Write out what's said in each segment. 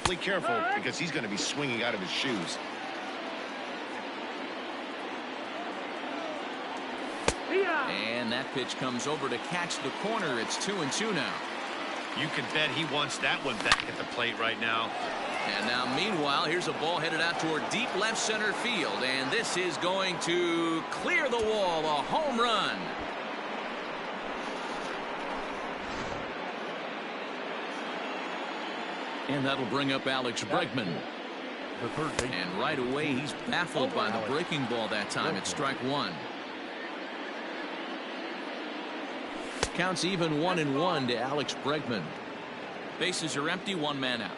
awfully careful because he's going to be swinging out of his shoes. And that pitch comes over to catch the corner. It's 2-2 now. You can bet he wants that one back at the plate right now. And now, meanwhile, here's a ball headed out toward deep left center field. And this is going to clear the wall. A home run. And that'll bring up Alex Bregman. And right away, he's baffled by the breaking ball that time. It's strike one. Counts even 1-1 to Alex Bregman. Bases are empty, one man out.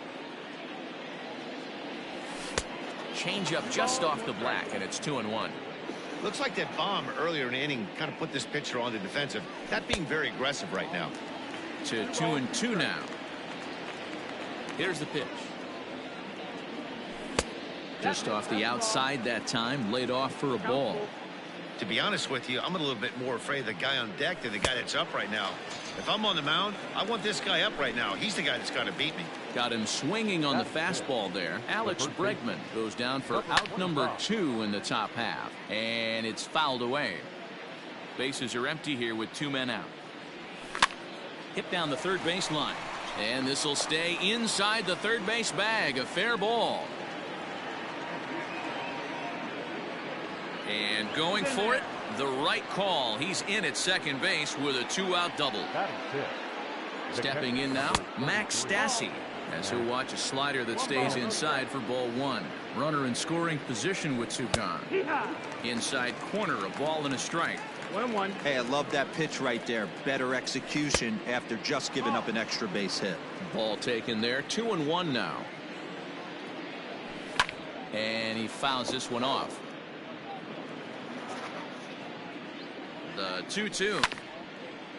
Change up just off the black, and it's 2-1. Looks like that bomb earlier in the inning kind of put this pitcher on the defensive. Not being very aggressive right now. To 2-2 now. Here's the pitch. Just off the outside that time, laid off for a ball. To be honest with you, I'm a little bit more afraid of the guy on deck than the guy that's up right now. If I'm on the mound, I want this guy up right now. He's the guy that's got to beat me. Got him swinging on the fastball there. Alex Bregman goes down for out number 2 in the top half. And it's fouled away. Bases are empty here with 2 men out. Hit down the third base line. And this will stay inside the third base bag. A fair ball. And going for it, the right call. He's in at second base with a 2-out double. Stepping in now, Max Stassi, as he'll watch a slider that stays inside for ball 1. Runner in scoring position with 2 gone. Inside corner, a ball and a strike. 1-1. Hey, I love that pitch right there. Better execution after just giving up an extra base hit. Ball taken there. 2-1 now. And he fouls this one off. The 2-2.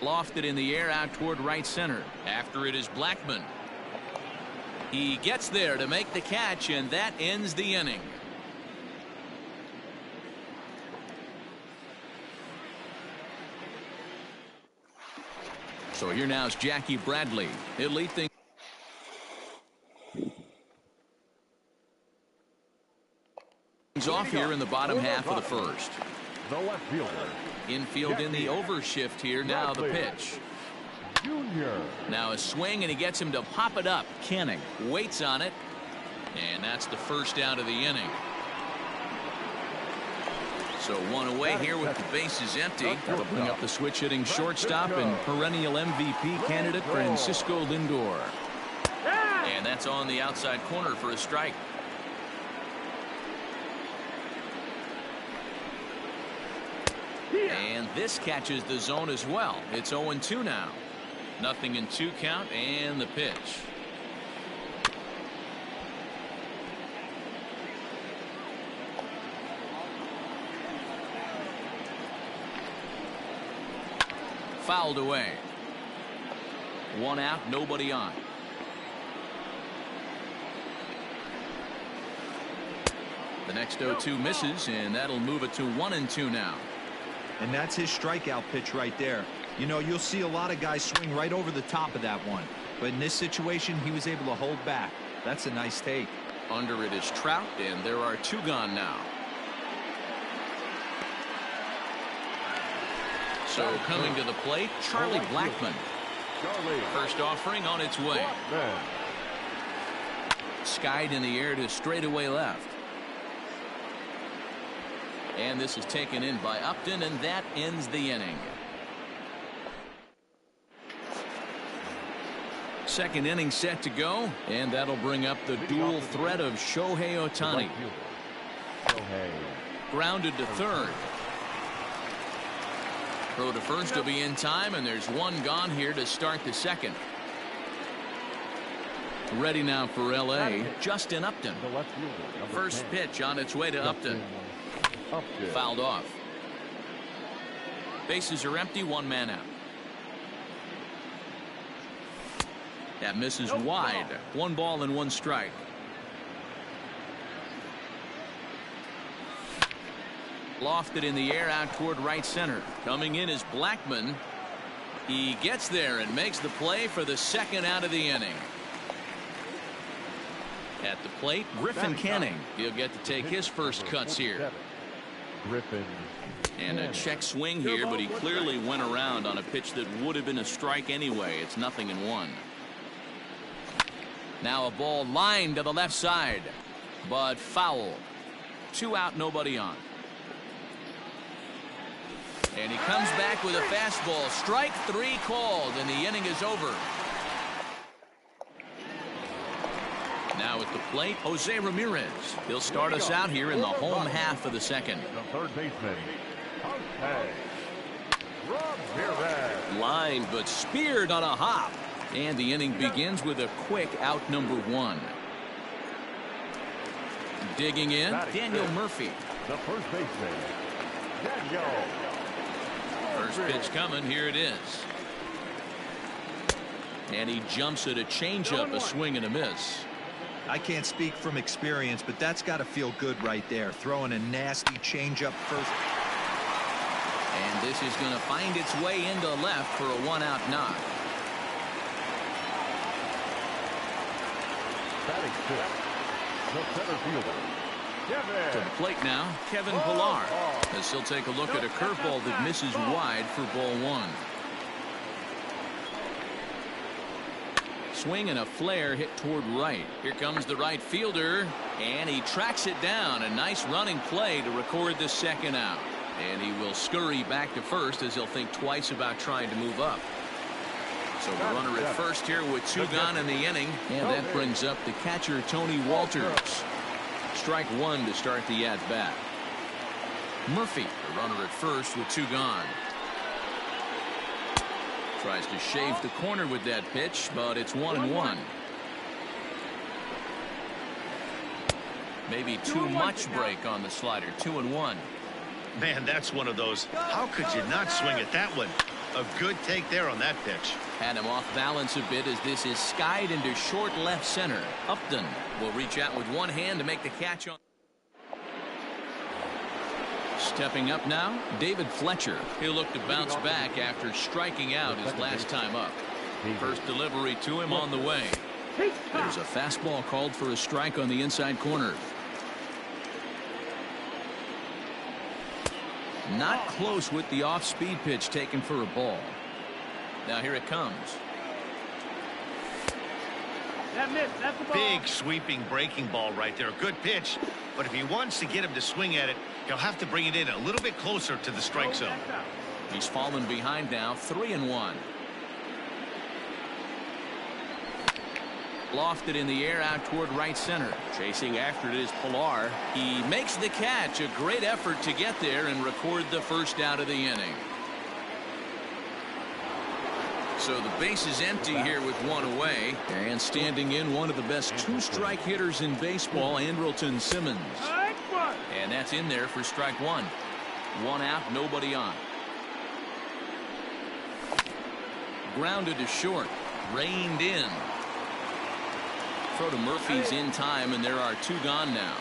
Lofted in the air out toward right center. After it is Blackmon. He gets there to make the catch, and that ends the inning. So here now is Jackie Bradley. He'll lead things off here in the bottom half of the first. The left fielder. Infield in the overshift here. Now the pitch. Now a swing, and he gets him to pop it up. Kenning waits on it, and that's the first out of the inning. So one away here with the bases empty. That'll bring up the switch hitting shortstop and perennial MVP candidate Francisco Lindor. And that's on the outside corner for a strike. And this catches the zone as well. It's 0-2 now. Nothing in 2 count, and the pitch. Fouled away. 1 out, nobody on. The next 0-2 misses, and that'll move it to 1-2 now. And that's his strikeout pitch right there. You know, you'll see a lot of guys swing right over the top of that one. But in this situation, he was able to hold back. That's a nice take. Under it is Trout, and there are 2 gone now. So coming to the plate, Charlie Blackmon. First offering on its way. Skied in the air to straightaway left. And this is taken in by Upton, and that ends the inning. Second inning set to go, and that'll bring up the dual threat of Shohei Ohtani. Grounded to third. Throw to first will be in time, and there's 1 gone here to start the second. Ready now for L.A., Justin Upton. First pitch on its way to Upton. Fouled off. Bases are empty, 1 man out. That misses wide. 1 ball and 1 strike. Lofted in the air out toward right center. Coming in is Blackmon. He gets there and makes the play for the 2nd out of the inning. At the plate, Griffin Canning. He'll get to take his first cuts here. Griffin. And a check swing here, but he clearly went around on a pitch that would have been a strike anyway. It's 0-1. Now a ball lined to the left side, but foul. 2 out, nobody on. And he comes back with a fastball. Strike 3 called, and the inning is over. Now at the plate, Jose Ramirez. He'll start us out here in the home half of the second. The third baseman, Jose Ramirez. Lined but speared on a hop. And the inning begins with a quick out number 1. Digging in, Daniel Murphy. The first baseman, Daniel. First pitch coming, here it is. And he jumps at a changeup, a swing and a miss. I can't speak from experience, but that's got to feel good right there. Throwing a nasty changeup first. And this is going to find its way into left for a 1-out knock. Batting fifth, the center fielder, Kevin. To the plate now, Kevin Pillar, as he'll take a look at a curveball that misses wide for ball 1. Swing and a flare hit toward right. Here comes the right fielder, and he tracks it down. A nice running play to record the second out. And he will scurry back to first as he'll think twice about trying to move up. So the runner at first here with 2 gone in the inning, and that brings up the catcher Tony Walters. Strike 1 to start the at-bat. Murphy, the runner at first with 2 gone. Tries to shave the corner with that pitch, but it's 1-1. Maybe too much break on the slider. 2-1. Man, that's one of those. How could you not swing at that one? A good take there on that pitch. Had him off balance a bit as this is skied into short left center. Upton will reach out with one hand to make the catch on. Stepping up now, David Fletcher. He'll look to bounce back after striking out his last time up. First delivery to him on the way. There's a fastball called for a strike on the inside corner. Not close with the off-speed pitch taken for a ball. Now here it comes. That's the ball. Big sweeping breaking ball right there. Good pitch. But if he wants to get him to swing at it, he'll have to bring it in a little bit closer to the strike zone. He's fallen behind now, 3-1. Lofted in the air out toward right center. Chasing after it is Pillar. He makes the catch. A great effort to get there and record the first out of the inning. So the base is empty here with 1 away. And standing in, one of the best 2-strike hitters in baseball, Andrelton Simmons. And that's in there for strike 1. 1 out, nobody on. Grounded to short. Reined in. Throw to Murphy's in time, and there are 2 gone now.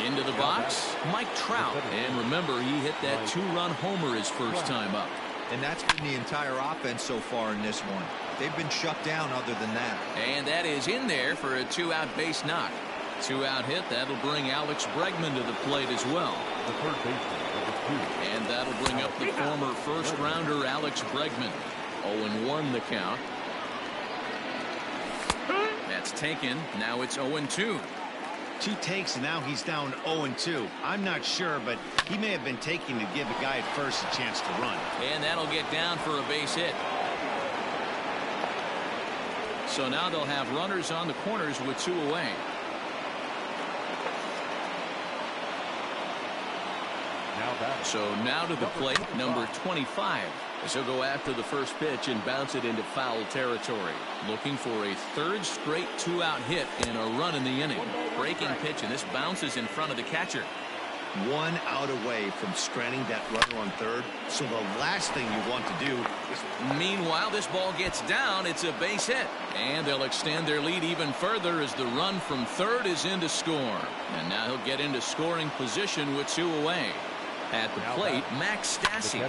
Into the box, Mike Trout. And remember, he hit that 2-run homer his first time up. And that's been the entire offense so far in this one. They've been shut down other than that. And that is in there for a 2-out base knock. 2-out hit. That'll bring Alex Bregman to the plate as well. The third baseman, number 2. And that'll bring up the former first-rounder Alex Bregman. 0-1 the count. That's taken. Now it's 0-2. 2 takes, and now he's down 0-2. I'm not sure, but he may have been taking to give the guy at first a chance to run. And that'll get down for a base hit. So now they'll have runners on the corners with 2 away. So now to the plate, number 25. As he'll go after the first pitch and bounce it into foul territory. Looking for a 3rd straight 2-out hit and a run in the inning. Breaking pitch, and this bounces in front of the catcher. 1 out away from stranding that runner on 3rd. So the last thing you want to do is... Meanwhile, this ball gets down. It's a base hit. And they'll extend their lead even further as the run from 3rd is in to score. And now he'll get into scoring position with 2 away. At the plate, Max Stassi.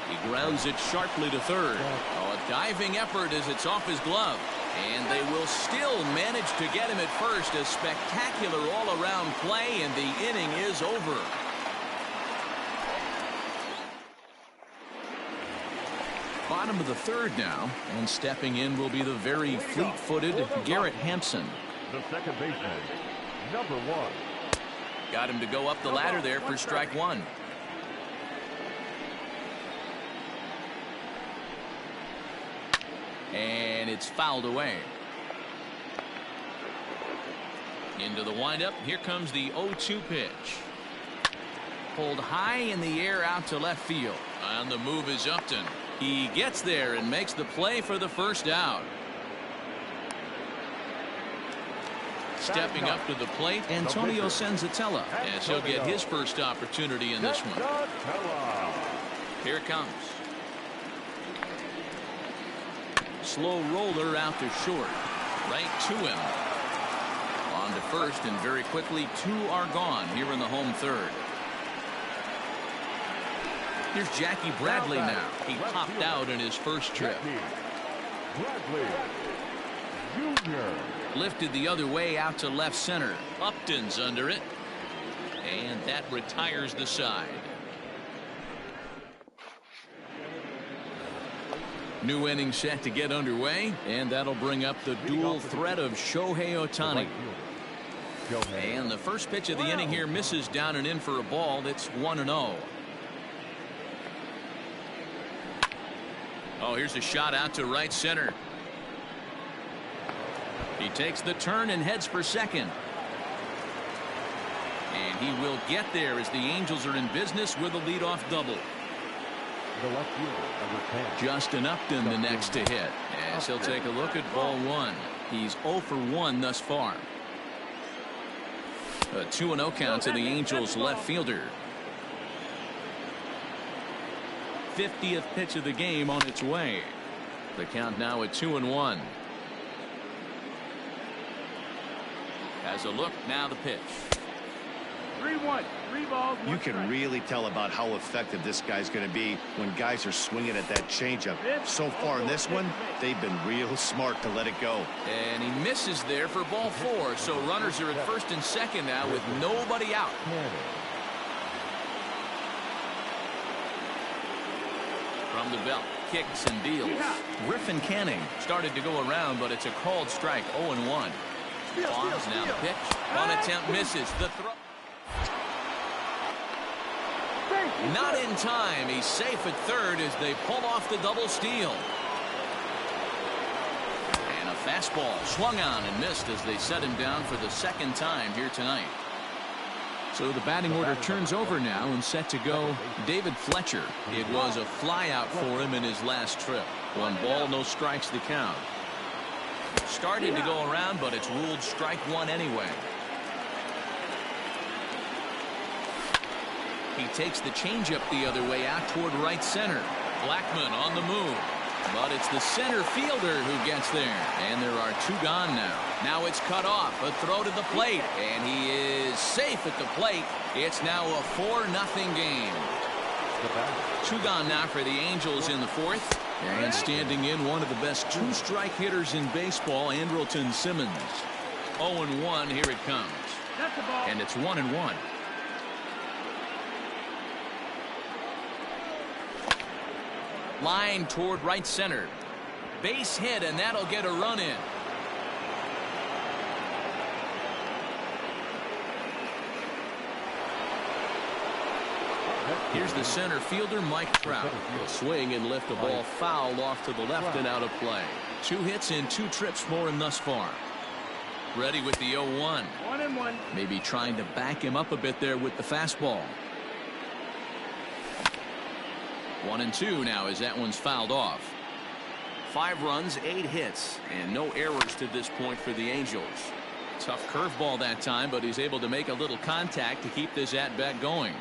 He grounds it sharply to 3rd. Oh, a diving effort as it's off his glove. And they will still manage to get him at first. A spectacular all-around play, and the inning is over. Bottom of the third now, and stepping in will be the very fleet-footed Garrett Hampson. The second baseman, number 1. Got him to go up the ladder there for strike one. And it's fouled away. Into the windup. Here comes the 0-2 pitch. Pulled high in the air out to left field. On the move is Upton. He gets there and makes the play for the first out. Stepping up to the plate, Antonio Senzatella, as he'll get his first opportunity in this one. Here it comes. Slow roller out to short. Right to him. On to first, and very quickly 2 are gone here in the home third. Here's Jackie Bradley now. He popped out in his first trip. Bradley Jr. Lifted the other way out to left center. Upton's under it. And that retires the side. New inning set to get underway, and that'll bring up the dual threat of Shohei Ohtani. And the first pitch of the inning here misses down and in for a ball. That's 1-0. Oh, here's a shot out to right center. He takes the turn and heads for second. And he will get there as the Angels are in business with a leadoff double. The left fielder, number 10. Justin Upton the next to hit, as he'll take a look at ball one. He's 0 for 1 thus far. A 2-0 count to the Angels left fielder. 50th pitch of the game on its way. The count now at 2-1. Has a look, now the pitch. 3-1, 3 balls, 1 You can strike. really tell about how effective this guy's going to be when guys are swinging at that changeup. So far in this one, they've been real smart to let it go. And he misses there for ball 4. So runners are at first and second now with nobody out. From the belt, kicks and deals. Griffin Canning started to go around, but it's a called strike. 0-1. Bonds now the pitch. One attempt misses. The throw. Not in time. He's safe at third as they pull off the double steal. And a fastball swung on and missed as they set him down for the second time here tonight. So the batting order turns over now, and set to go David Fletcher. It was a fly out for him in his last trip. 1 ball, no strikes the count. Started to go around, but it's ruled strike 1 anyway. He takes the changeup the other way out toward right center. Blackmon on the move. But it's the center fielder who gets there. And there are 2 gone now. Now it's cut off. A throw to the plate. And he is safe at the plate. It's now a 4-0 game. 2 gone now for the Angels in the fourth. And standing in, one of the best 2-strike hitters in baseball, Andrelton Simmons. 0-1, here it comes. And it's 1-1. Line toward right center. Base hit, and that'll get a run in. Here's the center fielder, Mike Trout. He'll swing and lift a ball foul off to the left and out of play. 2 hits in 2 trips for him thus far. Ready with the 0-1. 1-1. Maybe trying to back him up a bit there with the fastball. 1-2 now as that one's fouled off. 5 runs, 8 hits, and no errors to this point for the Angels. Tough curveball that time, but he's able to make a little contact to keep this at-bat going.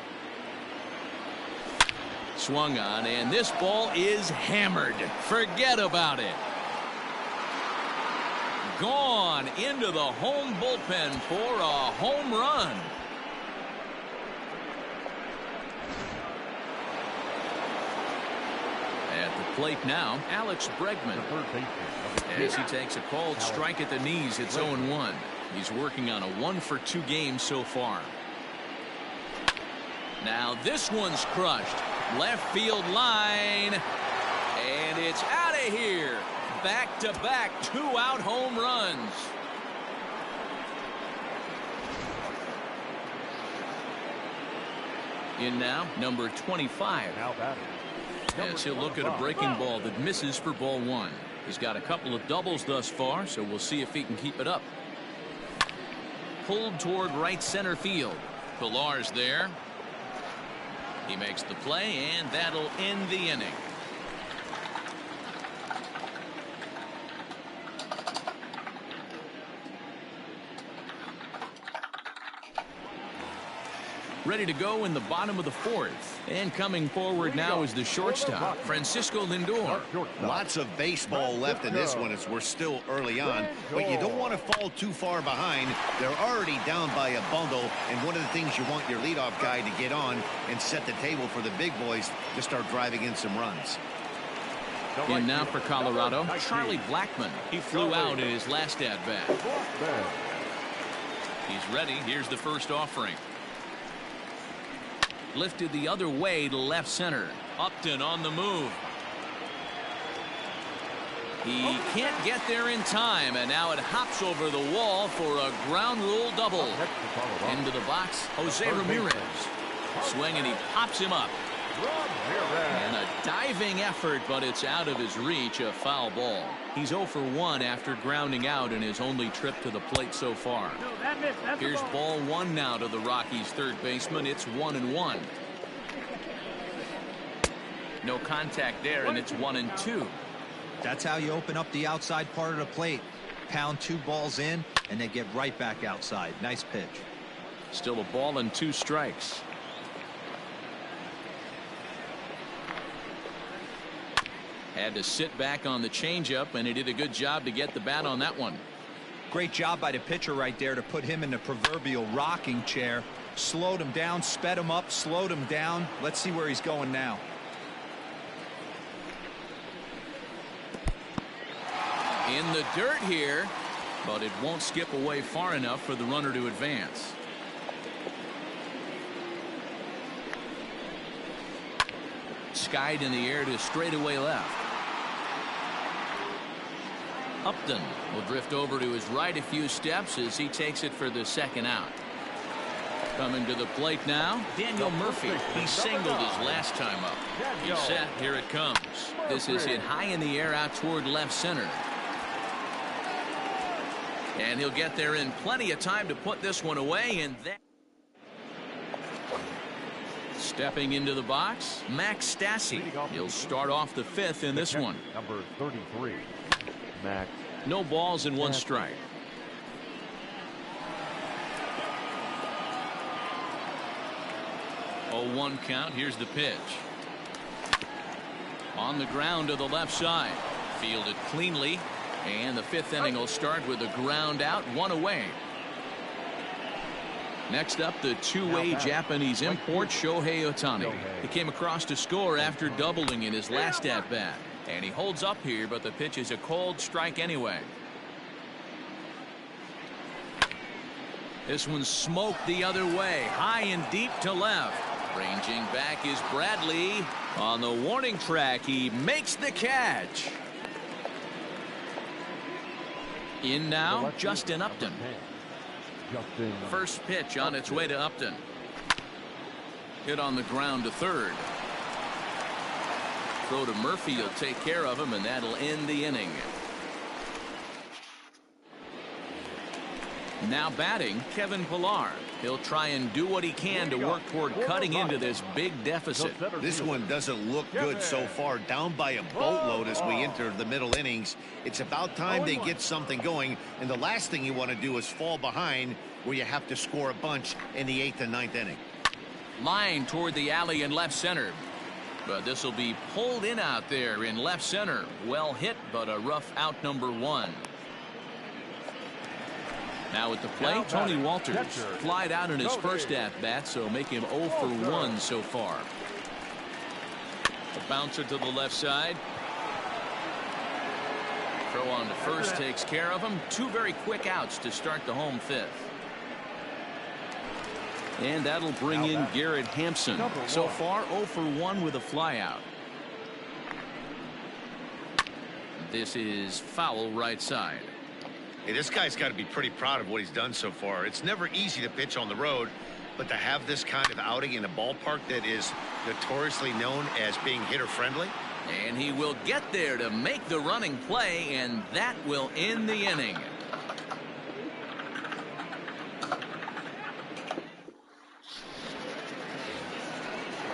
Swung on, and this ball is hammered. Forget about it. Gone into the home bullpen for a home run. At the plate now, Alex Bregman. As he takes a called strike at the knees, it's 0-1. He's working on a 1-for-2 game so far. Now this one's crushed. Left field line. And it's out of here. Back-to-back 2-out home runs. In now, number 25. Now batting. As he'll look at a breaking ball that misses for ball 1. He's got a couple of doubles thus far, so we'll see if he can keep it up. Pulled toward right center field. Pilar's there. He makes the play, and that'll end the inning. Ready to go in the bottom of the 4th. And coming forward now is the shortstop, Francisco Lindor. Lots of baseball left in this one as we're still early on, but you don't want to fall too far behind. They're already down by a bundle, and one of the things you want your leadoff guy to get on and set the table for the big boys to start driving in some runs. In now for Colorado, Charlie Blackmon. He flew out in his last at-bat. He's ready. Here's the first offering. Lifted the other way to left center. Upton on the move. He can't get there in time, and now it hops over the wall for a ground rule double. Into the box, Jose Ramirez. Swing, and he pops him up. And a diving effort, but it's out of his reach, a foul ball. He's 0 for 1 after grounding out in his only trip to the plate so far. Here's ball 1 now to the Rockies' third baseman. It's 1-1. No contact there, and it's 1-2. That's how you open up the outside part of the plate. Pound 2 balls in, and they get right back outside. Nice pitch. Still a ball and 2 strikes. Had to sit back on the changeup, and he did a good job to get the bat on that one. Great job by the pitcher right there to put him in the proverbial rocking chair. Slowed him down, sped him up, slowed him down. Let's see where he's going now. In the dirt here, but it won't skip away far enough for the runner to advance. Skied in the air to straightaway left. Upton will drift over to his right a few steps as he takes it for the second out. Coming to the plate now, Daniel Murphy. He singled his last time up. He's set. Here it comes. This is hit high in the air out toward left center. And he'll get there in plenty of time to put this one away, and that. Stepping into the box, Max Stassi. He'll start off the 5th in this one. Number 33, Max. No balls and 1 strike. Oh, 1 count. Here's the pitch. On the ground to the left side. Fielded cleanly. And the 5th inning will start with a ground out, 1 away. Next up, the two-way Japanese import, Shohei Ohtani. He came across to score after doubling in his last at-bat. And he holds up here, but the pitch is a cold strike anyway. This one's smoked the other way, high and deep to left. Ranging back is Bradley. On the warning track, he makes the catch. In now, Justin Upton. First pitch on its way to Upton. Hit on the ground to third. Throw to Murphy will take care of him, and that'll end the inning. Now batting, Kevin Pillar. He'll try and do what he can to work toward cutting into this big deficit. This one doesn't look good so far. Down by a boatload as we enter the middle innings. It's about time they get something going, and the last thing you want to do is fall behind where you have to score a bunch in the 8th and 9th inning. Line toward the alley in left center. But this will be pulled in out there in left center. Well hit, but a rough out number 1. Now at the plate, Tony Walters flied out in his first at-bat, so make him 0 for 1 so far. Bouncer to the left side. Throw on to first takes care of him. Two very quick outs to start the home fifth. And that'll bring in Garrett Hampson. So far 0 for 1 with a flyout. This is foul right side. Hey, this guy's got to be pretty proud of what he's done so far. It's never easy to pitch on the road, but to have this kind of outing in a ballpark that is notoriously known as being hitter friendly. And he will get there to make the running play, and that will end the inning.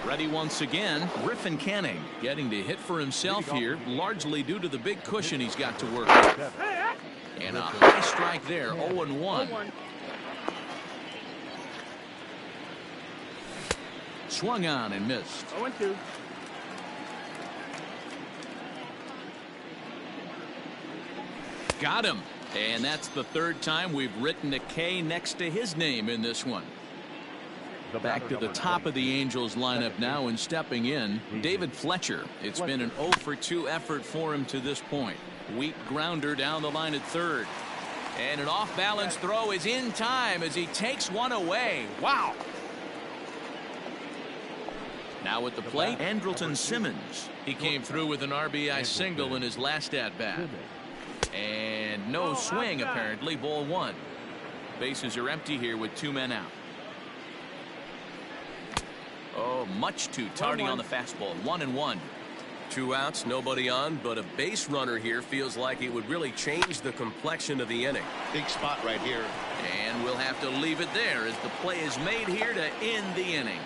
Ready once again, Griffin Canning getting to hit for himself here, largely due to the big cushion he's got to work with. And a high strike there, 0-1. Swung on and missed. 0-2. Got him. And that's the third time we've written a K next to his name in this one. Back to the top of the Angels lineup now, and stepping in, David Fletcher. It's been an 0 for 2 effort for him to this point. Weak grounder down the line at third. And an off-balance throw is in time as he takes one away. Wow. Now at the plate, Andrelton Simmons. He came through with an RBI single in his last at-bat. And no swing, apparently. Ball one. Bases are empty here with 2 men out. Oh, much too tardy on the fastball. 1-1. 2 outs, nobody on, but a base runner here feels like it would really change the complexion of the inning. Big spot right here. And we'll have to leave it there as the play is made here to end the inning.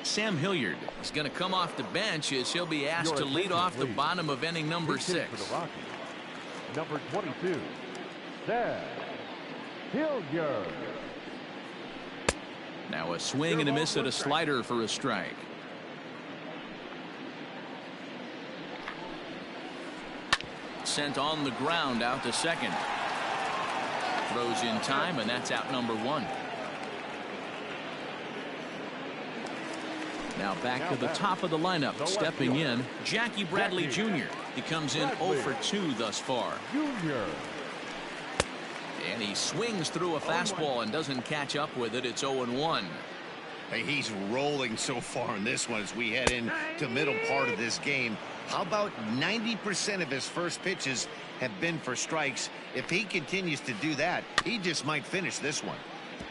Sam Hilliard is going to come off the bench as he'll be asked to lead off the bottom of inning number 6. Number 22, Sam Hilliard. Now a swing and a miss at a slider for a strike. Sent on the ground out to second. Throws in time, and that's out number 1. Now back to the top of the lineup, stepping in, Jackie Bradley Jr. He comes in 0 for 2 thus far. And he swings through a fastball and doesn't catch up with it. It's 0-1. Hey, he's rolling so far in this one as we head into middle part of this game. How about 90% of his first pitches have been for strikes? If he continues to do that, he just might finish this one.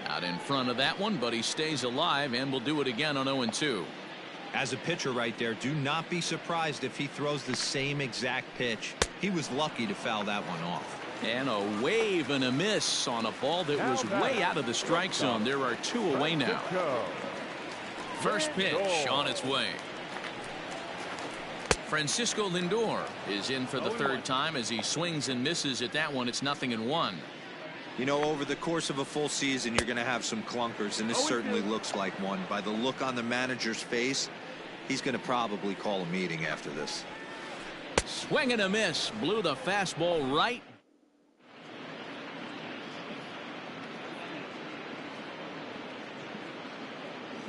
Out in front of that one, but he stays alive and will do it again on 0-2. As a pitcher right there, do not be surprised if he throws the same exact pitch. He was lucky to foul that one off. And a wave and a miss on a ball that was way out of the strike zone. There are 2 away now. First pitch on its way. Francisco Lindor is in for the third time as he swings and misses at that one. It's 0-1. You know, over the course of a full season, you're going to have some clunkers, and this certainly looks like one. By the look on the manager's face, he's going to probably call a meeting after this. Swing and a miss. Blew the fastball right.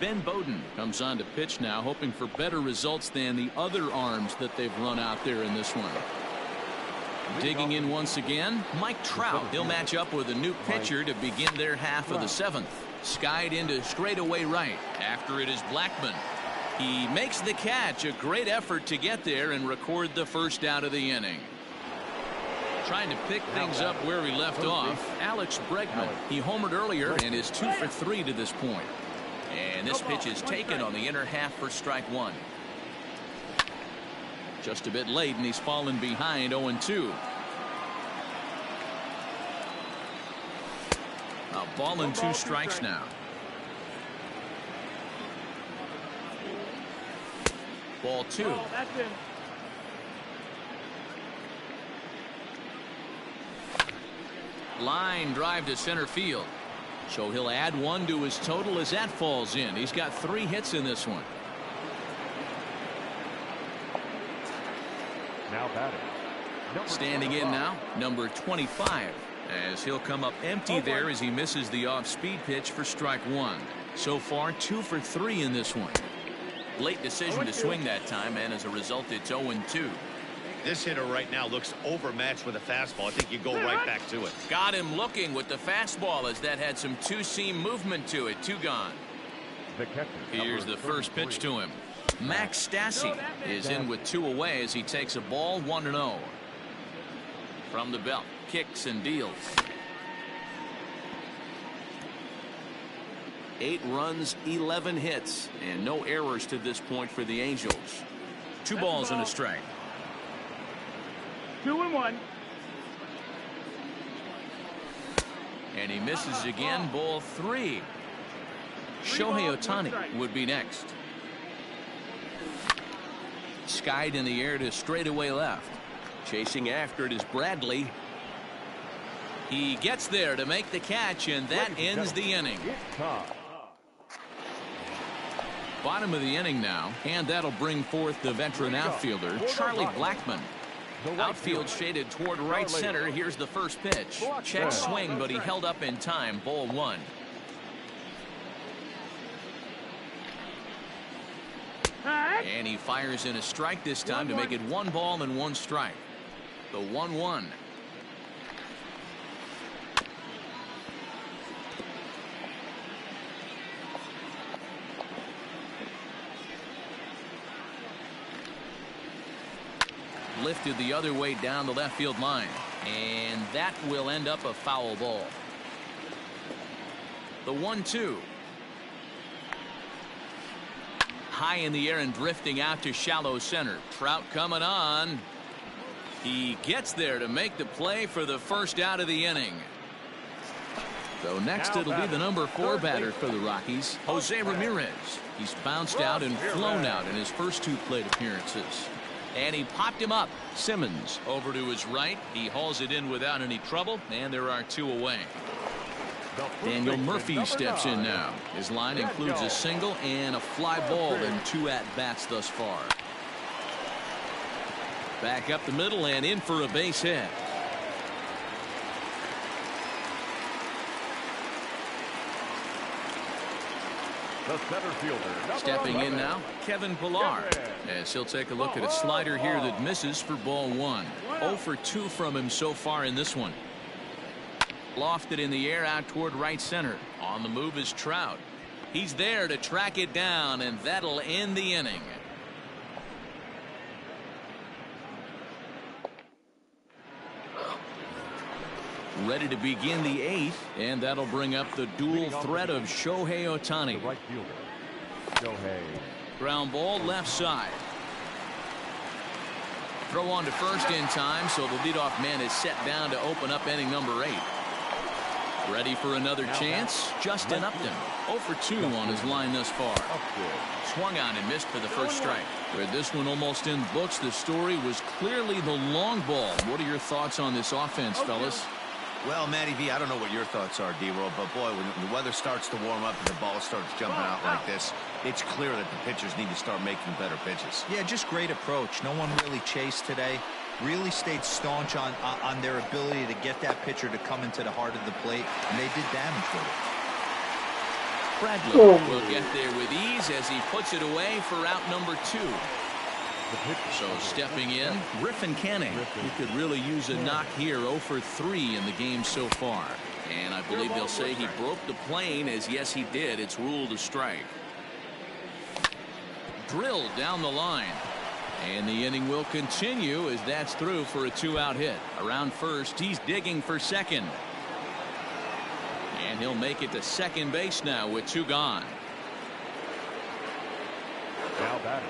Ben Bowden comes on to pitch now, hoping for better results than the other arms that they've run out there in this one. Digging in once again, Mike Trout. He'll match up with a new pitcher to begin their half of the 7th. Skied into straightaway right. After it is Blackmon. He makes the catch. A great effort to get there and record the first out of the inning. Trying to pick things up where he left off, Alex Bregman. He homered earlier and is 2 for 3 to this point. And this pitch is taken on the inner half for strike 1. Just a bit late, and he's fallen behind 0-2. A ball and 2 strikes now. Ball 2. That's in. Line drive to center field. So he'll add 1 to his total as that falls in. He's got 3 hits in this one. Now batting. Standing in now, number 25, as he'll come up empty there as he misses the off-speed pitch for strike one. So far, 2 for 3 in this one. Late decision to swing that time, and as a result, it's 0-2. This hitter right now looks overmatched with a fastball. I think you go right back to it. Got him looking with the fastball as that had some two-seam movement to it. 2 gone. The catcher, Here's the first pitch to him. Max Stassi is in with 2 away as he takes a ball 1-0. From the belt, kicks and deals. 8 runs, 11 hits, and no errors to this point for the Angels. 2 balls and a strike. 2-1. And he misses again, ball 3. Shohei Ohtani would be next. Skied in the air to straightaway left. Chasing after it is Bradley. He gets there to make the catch, and that ends the inning. Bottom of the inning now, and that'll bring forth the veteran outfielder, Charlie Blackmon. Outfield shaded toward right center. Here's the first pitch. Check swing, but he held up in time. Ball 1. And he fires in a strike this time to make it 1 ball and 1 strike. The 1-1. Lifted the other way down the left field line, and that will end up a foul ball. The 1-2. High in the air and drifting out to shallow center. Trout coming on. He gets there to make the play for the first out of the inning. So next it'll be the number 4 batter for the Rockies, Jose Ramirez. He's bounced out and flown out in his first 2 plate appearances. And he popped him up. Simmons over to his right. He hauls it in without any trouble, and there are 2 away. Daniel Murphy steps in now. His line includes a single and a fly ball in 2 at-bats thus far. Back up the middle and in for a base hit. The center fielder. Stepping in now, Kevin Pillar, as he'll take a look at a slider here that misses for ball 1. 0 for 2 from him so far in this one. Lofted in the air out toward right center. On the move is Trout. He's there to track it down, and that'll end the inning. Ready to begin the 8th, and that'll bring up the dual threat of Shohei Ohtani. Right fielder. Shohei. Ground ball left side. Throw on to first in time, so the leadoff man is set down to open up inning number 8. Ready for another chance? Justin Upton, 0 for 2 on his line thus far. Swung on and missed for the first strike. With this one almost in books, the story was clearly the long ball. What are your thoughts on this offense, fellas? Well, Matty V, I don't know what your thoughts are, D-Roll, but boy, when the weather starts to warm up and the ball starts jumping out like this, it's clear that the pitchers need to start making better pitches. Yeah, just great approach. No one really chased today. Really stayed staunch on their ability to get that pitcher to come into the heart of the plate, and they did damage with it. Bradley will get there with ease as he puts it away for out number 2. So stepping in, Griffin Canning, who could really use a knock here. 0 for 3 in the game so far. And I believe they'll say he broke the plane, as yes he did. It's ruled a strike. Drilled down the line. And the inning will continue as that's through for a 2-out hit. Around first, he's digging for second. And he'll make it to second base now with 2 gone. Now batting.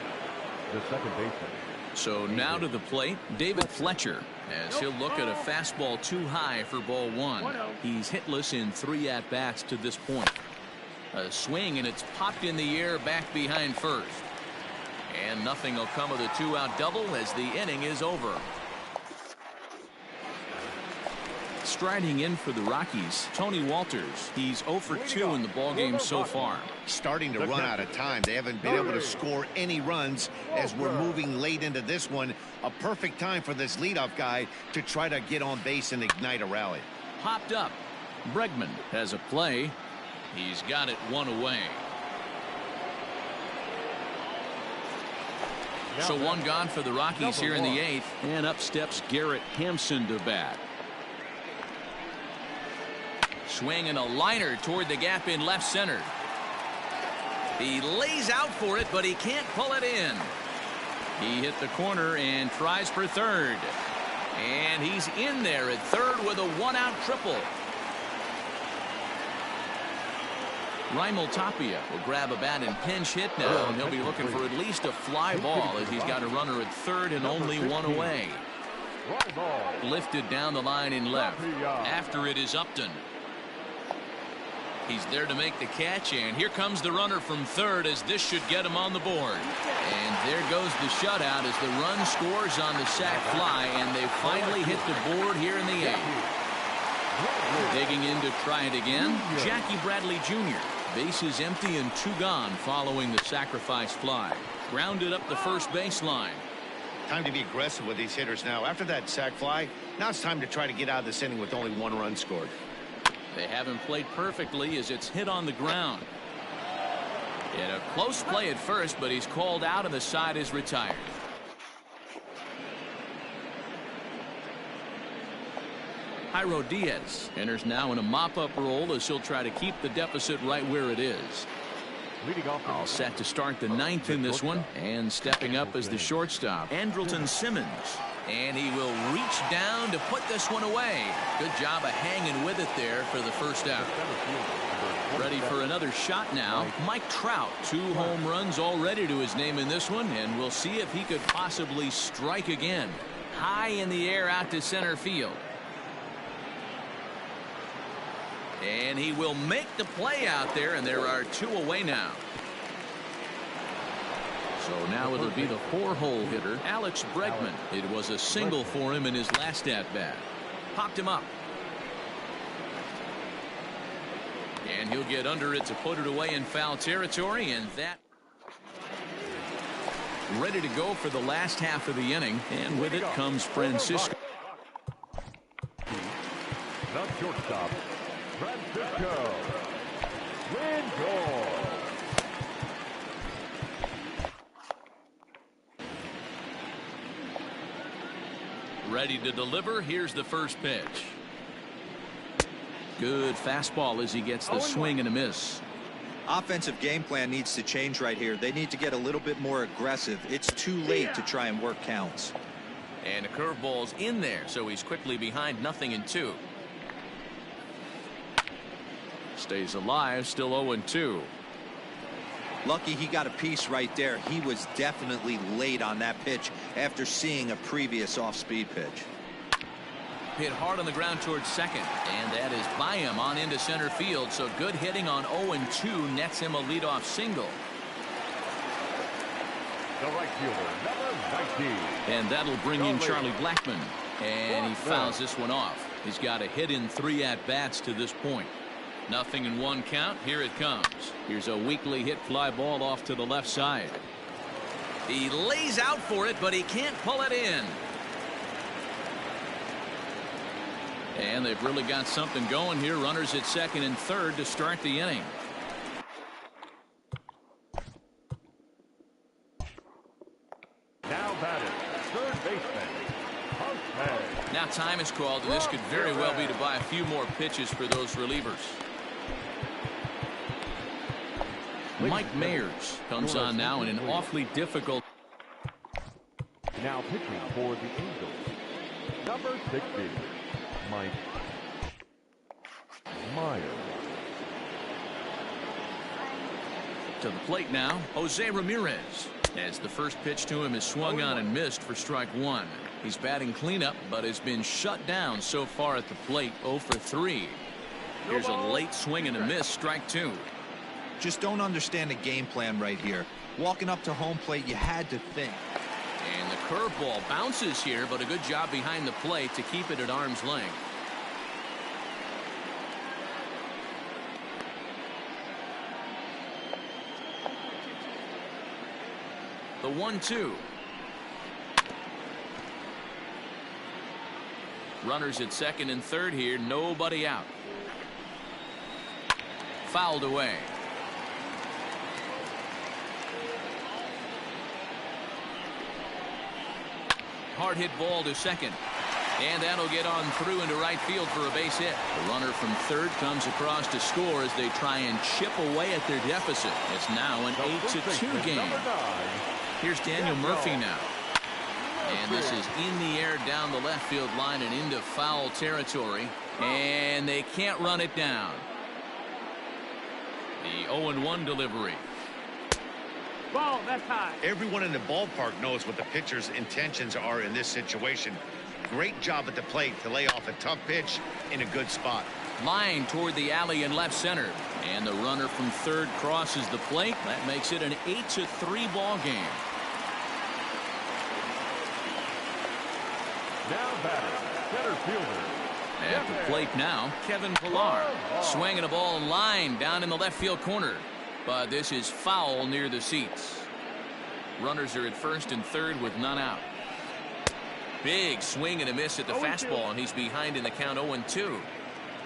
The second baseman. So now to the plate, David Fletcher, as he'll look at a fastball too high for ball 1. He's hitless in 3 at-bats to this point. A swing, and it's popped in the air back behind first. And nothing will come of the 2-out double as the inning is over. striding in for the Rockies, Tony Walters. He's 0 for 2 in the ballgame so far. Starting to run out of time. They haven't been able to score any runs as we're moving late into this one. A perfect time for this leadoff guy to try to get on base and ignite a rally. Popped up. Bregman has a play. He's got it one away. So one gone for the Rockies here in the 8th. And up steps Garrett Hampson to bat. Swing and a liner toward the gap in left center. He lays out for it, but he can't pull it in. He hit the corner and tries for third. And he's in there at third with a one-out triple. Raimel Tapia will grab a bat and pinch hit now, and he'll be looking for at least a fly ball as he's got a runner at third and only one away. Lifted down the line in left. After it is Upton. He's there to make the catch, and here comes the runner from third as this should get him on the board. And there goes the shutout as the run scores on the sac fly, and they finally hit the board here in the 8th. Digging in to try it again, Jackie Bradley Jr. Bases empty and 2 gone following the sacrifice fly. Grounded up the first baseline. Time to be aggressive with these hitters now. After that sac fly, now it's time to try to get out of this inning with only 1 run scored. They haven't played perfectly as it's hit on the ground. In a close play at first, but he's called out and the side is retired. Jairo Diaz enters now in a mop-up role as he'll try to keep the deficit right where it is. All set to start the 9th in this one, and stepping up as the shortstop, Andrelton Simmons. And he will reach down to put this one away. Good job of hanging with it there for the first out. Ready for another shot now. Mike Trout, 2 home runs already to his name in this one, and we'll see if he could possibly strike again. High in the air out to center field. And he will make the play out there, and there are 2 away now. So now it'll be the 4-hole hitter, Alex Bregman. It was a single for him in his last at-bat. Popped him up. And he'll get under it to put it away in foul territory, and that ready to go for the last half of the inning. And with it comes Francisco. The shortstop, Francisco Lindor. Ready to deliver. Here's the first pitch. Good fastball as he gets the swing and a miss. Offensive game plan needs to change right here. They need to get a little bit more aggressive. It's too late to try and work counts. And a curveball's in there, so he's quickly behind 0-2. Stays alive, still 0-2. Lucky he got a piece right there. He was definitely late on that pitch after seeing a previous off-speed pitch. Hit hard on the ground towards second, and that is by him on into center field. So good hitting on 0-2 nets him a leadoff single. The right fielder, number 19. And that'll bring in Charlie Blackmon. And he fouls this one off. He's got a hit in 3 at-bats to this point. 0-1 count. Here it comes. Here's a weakly hit fly ball off to the left side. He lays out for it, but he can't pull it in. And they've really got something going here. Runners at second and third to start the inning. Now batting, third baseman, Hunter. Now time is called, and this could very well be to buy a few more pitches for those relievers. Mike Mayers comes on now in an awfully difficult. Now pitching for the Angels, number 60, Mike Myers. To the plate now, Jose Ramirez. As the first pitch to him is swung on and missed for strike 1. He's batting cleanup, but has been shut down so far at the plate. 0 for 3. Here's a late swing and a miss, strike 2. Just don't understand the game plan right here. Walking up to home plate, you had to think. And the curveball bounces here, but a good job behind the plate to keep it at arm's length. The 1-2. Runners at second and third here. Nobody out. Fouled away. Hard hit ball to second. And that'll get on through into right field for a base hit. The runner from third comes across to score as they try and chip away at their deficit. It's now an 8-2 game. Here's Daniel Murphy now. And this is in the air down the left field line and into foul territory. And they can't run it down. The 0-1 delivery. Ball, that's high. Everyone in the ballpark knows what the pitcher's intentions are in this situation. Great job at the plate to lay off a tough pitch in a good spot. Line toward the alley in left center. And the runner from third crosses the plate. That makes it an 8-3 ball game. Now batter, center fielder. At the plate now, Kevin Pillar. Swinging a ball in line down in the left field corner. But this is foul near the seats. Runners are at first and third with none out. Big swing and a miss at the fastball, and he's behind in the count 0-2.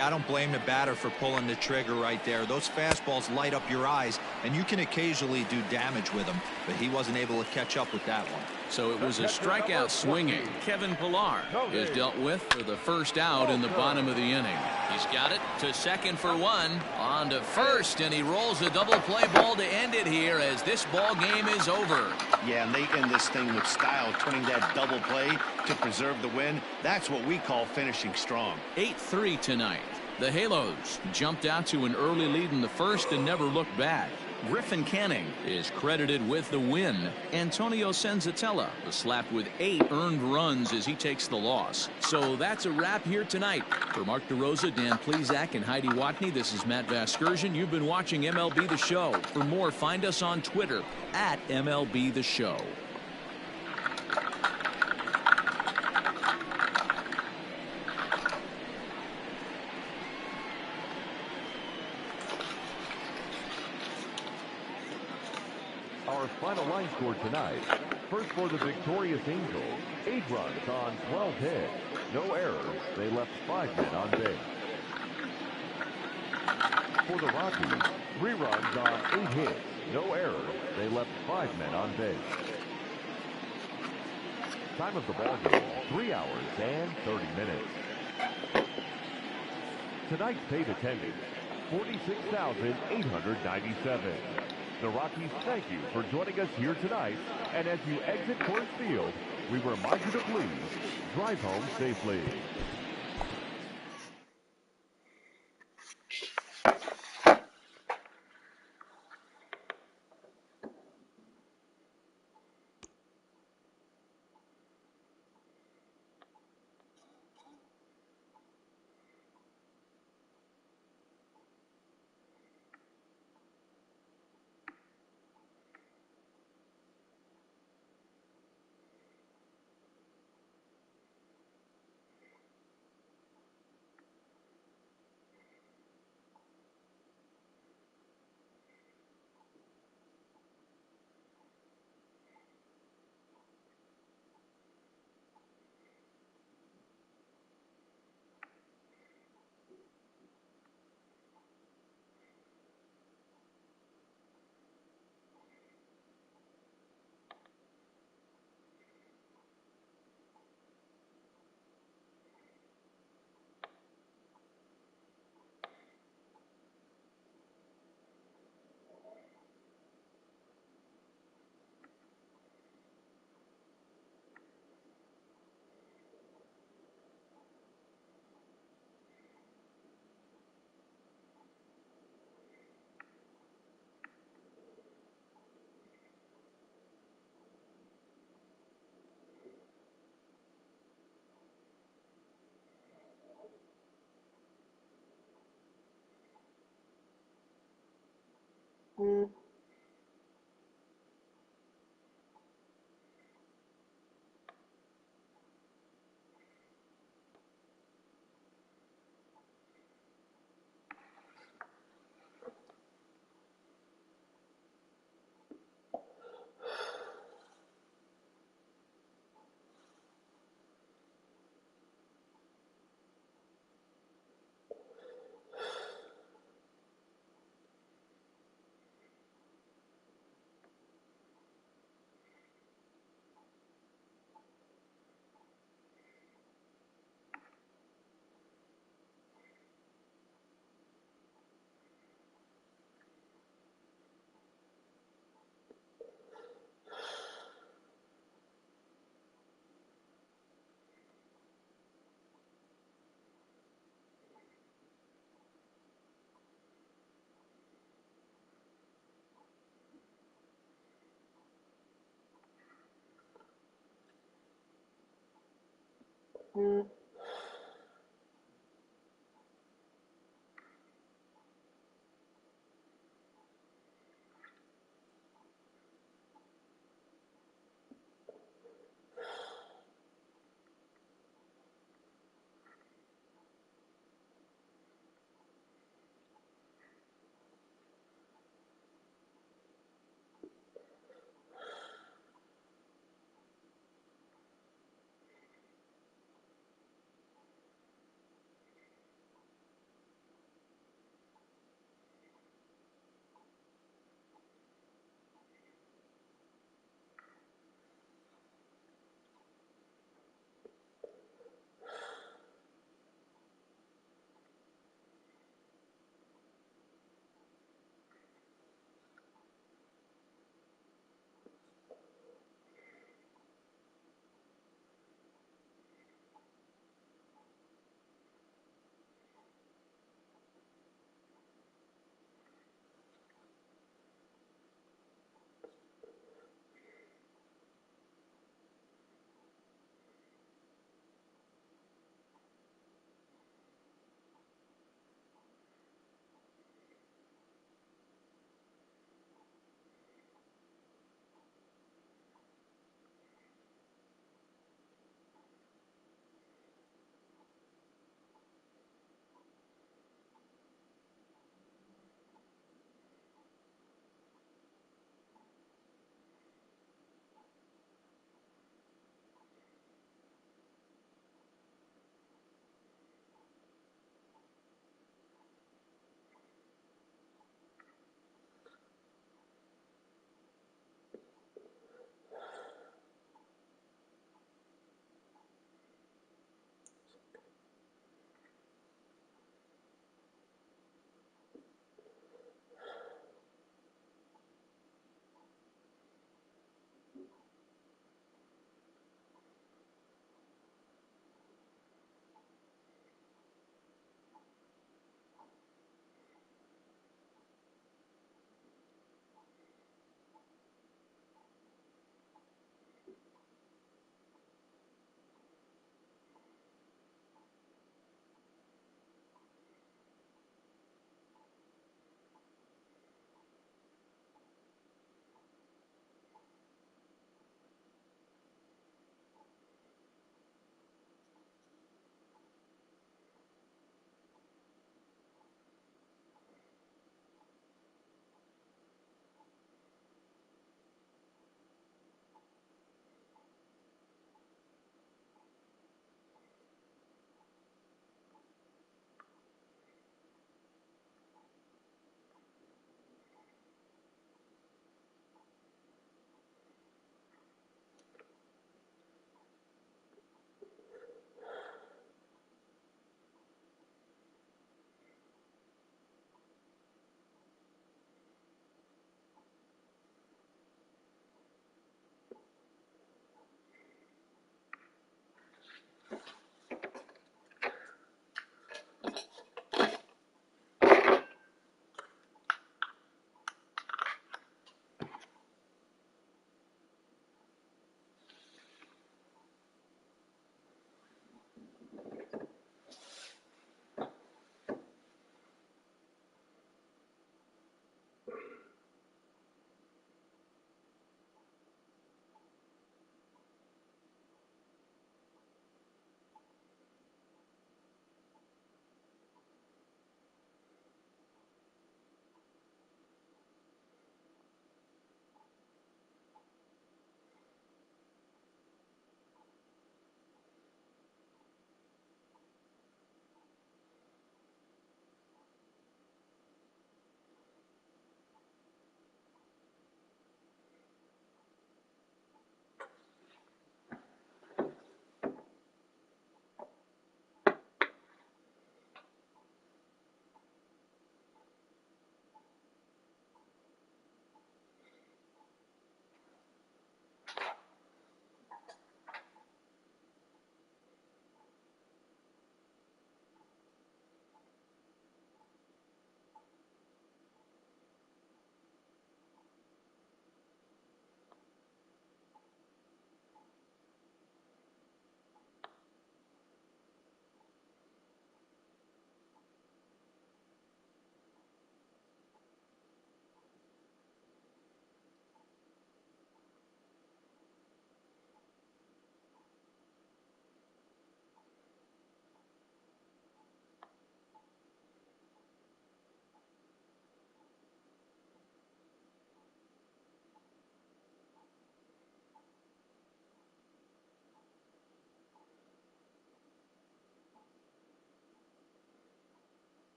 I don't blame the batter for pulling the trigger right there. Those fastballs light up your eyes, and you can occasionally do damage with them, but he wasn't able to catch up with that one. So it was a strikeout swinging. Kevin Pillar is dealt with for the first out in the bottom of the inning. He's got it to second for one. On to first, and he rolls a double play ball to end it here as this ball game is over. Yeah, and they end this thing with style, turning that double play to preserve the win. That's what we call finishing strong. 8-3 tonight. The Halos jumped out to an early lead in the first and never looked back. Griffin Canning is credited with the win. Antonio Senzatella was slapped with 8 earned runs as he takes the loss. So that's a wrap here tonight. For Mark DeRosa, Dan Plesac, and Heidi Watney, this is Matt Vasgersian. You've been watching MLB The Show. For more, find us on Twitter at MLB The Show. Our final line score tonight. First for the victorious Angels, 8 runs on 12 hits. No errors. They left 5 men on base. For the Rockies, 3 runs on 8 hits. No errors. They left 5 men on base. Time of the ball game, 3 hours and 30 minutes. Tonight's paid attendance, 46,897. The Rockies thank you for joining us here tonight, and as you exit Coors Field, we remind you to please drive home safely.